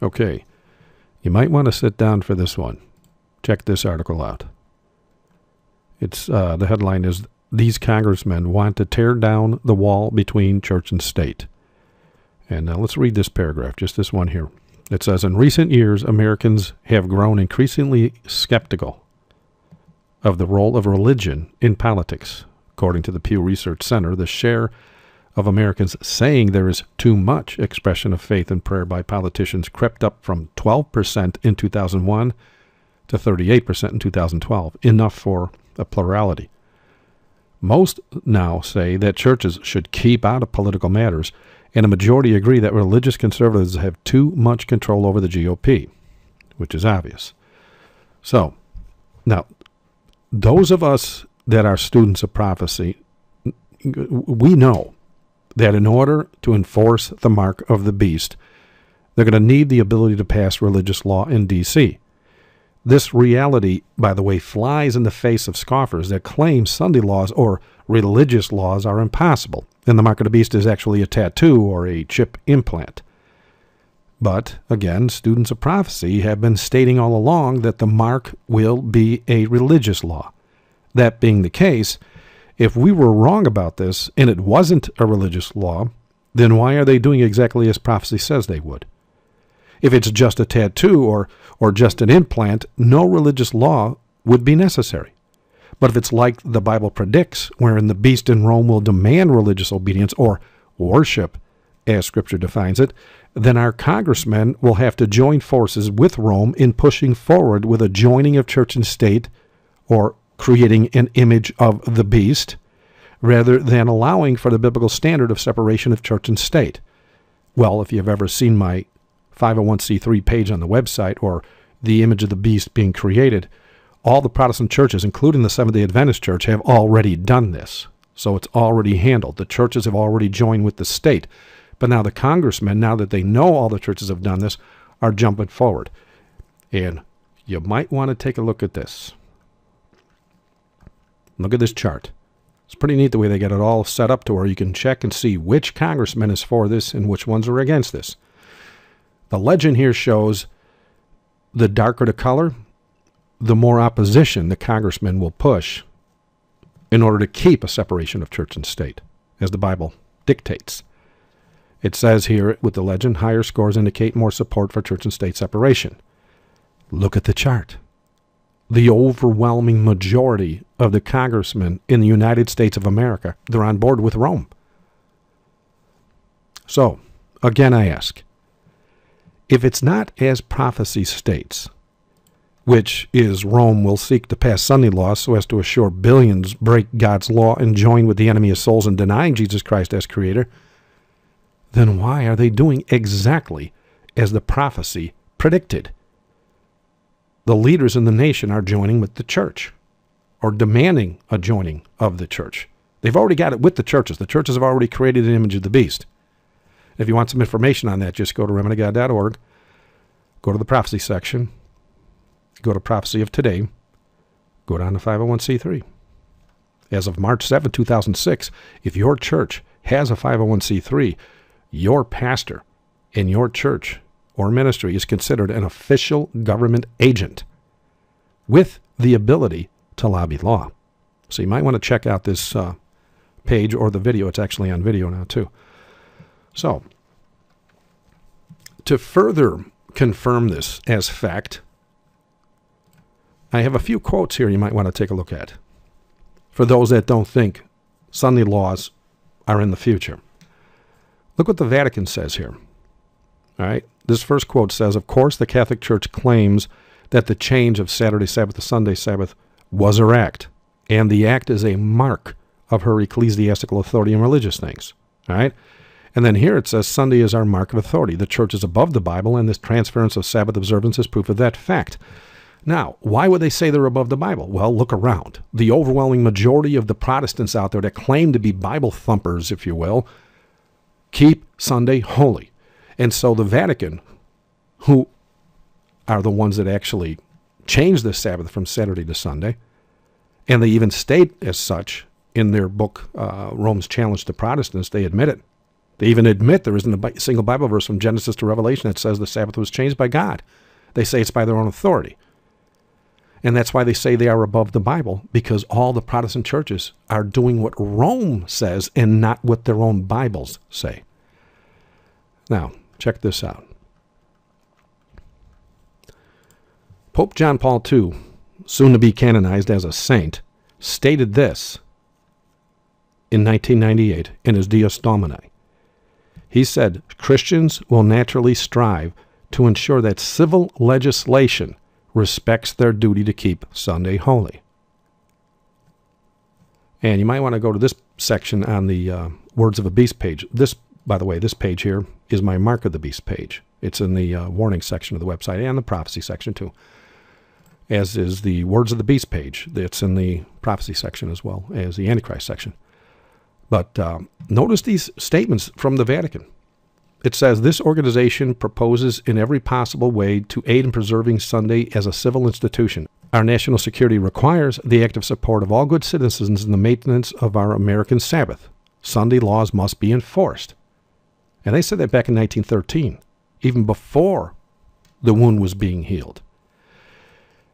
Okay, you might want to sit down for this one. Check this article out. It's the headline is, "These congressmen want to tear down the wall between church and state." And now let's read this paragraph, just this one here. It says, "In recent years, Americans have grown increasingly skeptical of the role of religion in politics. According to the Pew Research Center, the share of Americans saying there is too much expression of faith and prayer by politicians crept up from 12% in 2001 to 38% in 2012, enough for a plurality. Most now say that churches should keep out of political matters, and a majority agree that religious conservatives have too much control over the GOP, which is obvious. So, now, those of us that are students of prophecy, we know that in order to enforce the mark of the beast, they're going to need the ability to pass religious law in D.C. This reality, by the way, flies in the face of scoffers that claim Sunday laws or religious laws are impossible, and the mark of the beast is actually a tattoo or a chip implant. But, again, students of prophecy have been stating all along that the mark will be a religious law. That being the case, if we were wrong about this and it wasn't a religious law, then why are they doing exactly as prophecy says they would? If it's just a tattoo or just an implant, no religious law would be necessary. But if it's like the Bible predicts, wherein the beast in Rome will demand religious obedience or worship, as Scripture defines it, then our congressmen will have to join forces with Rome in pushing forward with a joining of church and state, or creating an image of the beast, rather than allowing for the biblical standard of separation of church and state. Well, if you've ever seen my 501c3 page on the website, or the image of the beast being created, all the Protestant churches, including the Seventh-day Adventist Church, have already done this. So it's already handled. The churches have already joined with the state. But now the congressmen, now that they know all the churches have done this, are jumping forward. And you might want to take a look at this. Look at this chart. It's pretty neat the way they get it all set up to where you can check and see which congressman is for this and which ones are against this. The legend here shows the darker the color, the more opposition the congressman will push in order to keep a separation of church and state, as the Bible dictates. It says here with the legend, higher scores indicate more support for church and state separation. Look at the chart. The overwhelming majority of the congressmen in the United States of America, they're on board with Rome. So, again I ask, if it's not as prophecy states, which is Rome will seek to pass Sunday laws so as to assure billions break God's law and join with the enemy of souls in denying Jesus Christ as creator, then why are they doing exactly as the prophecy predicted? The leaders in the nation are joining with the church, or demanding a joining of the church. They've already got it with the churches. The churches have already created an image of the beast. If you want some information on that, just go to remnantofgod.org, go to the prophecy section, go to prophecy of today, go down to 501c3. As of March 7, 2006, if your church has a 501c3, your pastor in your church or ministry is considered an official government agent with the ability to lobby law. So you might want to check out this page or the video. It's actually on video now too. So, to further confirm this as fact, I have a few quotes here you might want to take a look at for those that don't think Sunday laws are in the future. Look what the Vatican says here. All right. This first quote says, of course, the Catholic Church claims that the change of Saturday Sabbath to Sunday Sabbath was her act, and the act is a mark of her ecclesiastical authority in religious things. All right. And then here it says Sunday is our mark of authority. The church is above the Bible, and this transference of Sabbath observance is proof of that fact. Now, why would they say they're above the Bible? Well, look around. The overwhelming majority of the Protestants out there that claim to be Bible thumpers, if you will, keep Sunday holy. And so the Vatican, who are the ones that actually changed the Sabbath from Saturday to Sunday, and they even state as such in their book, Rome's Challenge to Protestants, they admit it. They even admit there isn't a single Bible verse from Genesis to Revelation that says the Sabbath was changed by God. They say it's by their own authority. And that's why they say they are above the Bible, because all the Protestant churches are doing what Rome says and not what their own Bibles say. Now, check this out. Pope John Paul II, soon to be canonized as a saint, stated this in 1998 in his Dies Domini. He said, Christians will naturally strive to ensure that civil legislation respects their duty to keep Sunday holy. And you might want to go to this section on the Words of a Beast page. This, by the way, this page here is my Mark of the Beast page. It's in the warning section of the website and the prophecy section too, as is the Words of the Beast page. It's in the prophecy section as well as the Antichrist section. But notice these statements from the Vatican. It says, this organization proposes in every possible way to aid in preserving Sunday as a civil institution. Our national security requires the active support of all good citizens in the maintenance of our American Sabbath. Sunday laws must be enforced. And they said that back in 1913, even before the wound was being healed.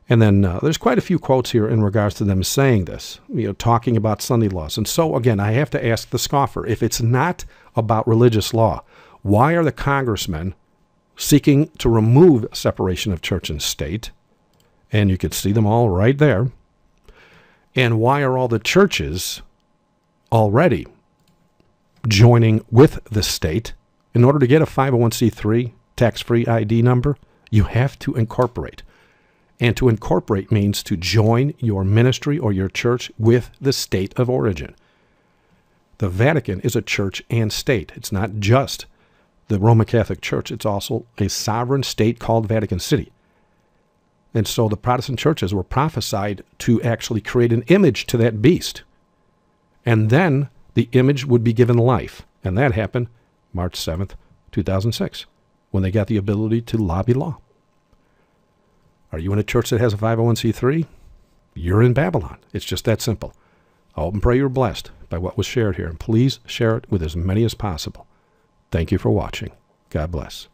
And then there's quite a few quotes here in regards to them saying this, talking about Sunday laws. And so, again, I have to ask the scoffer, if it's not about religious law, why are the congressmen seeking to remove separation of church and state? And you could see them all right there. And why are all the churches already joining with the state? In order to get a 501c3 tax-free ID number, you have to incorporate. And to incorporate means to join your ministry or your church with the state of origin. The Vatican is a church and state. It's not just the Roman Catholic Church. It's also a sovereign state called Vatican City. And so the Protestant churches were prophesied to actually create an image to that beast. And then the image would be given life. And that happened March 7th, 2006, when they got the ability to lobby law. Are you in a church that has a 501c3? You're in Babylon. It's just that simple. I hope and pray you're blessed by what was shared here. And please share it with as many as possible. Thank you for watching. God bless.